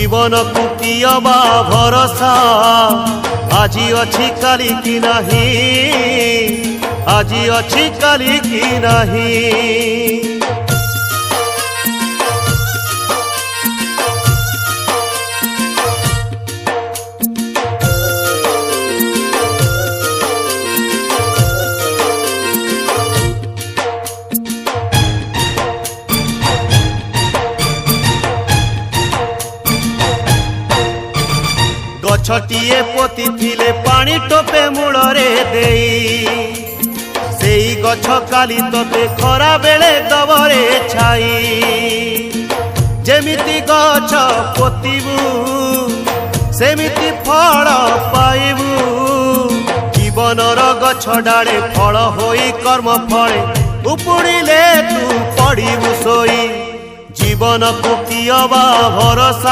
जीवन को कियबा भरोसा आजी अच्छी काली की नहीं आजी अच्छी काली की नहीं। गछटिए पोती थिले पानी टोपे मूलरे देई सेई गछ काली तोते खरा बेले दबरे छाई। जेमिति गछ पोतीबू सेमिति फल पाइबू जीवनर गछ डाले फल होई कर्म फले उपुड़िले तू पड़िबू सोई। जीवन को कियबा भरोसा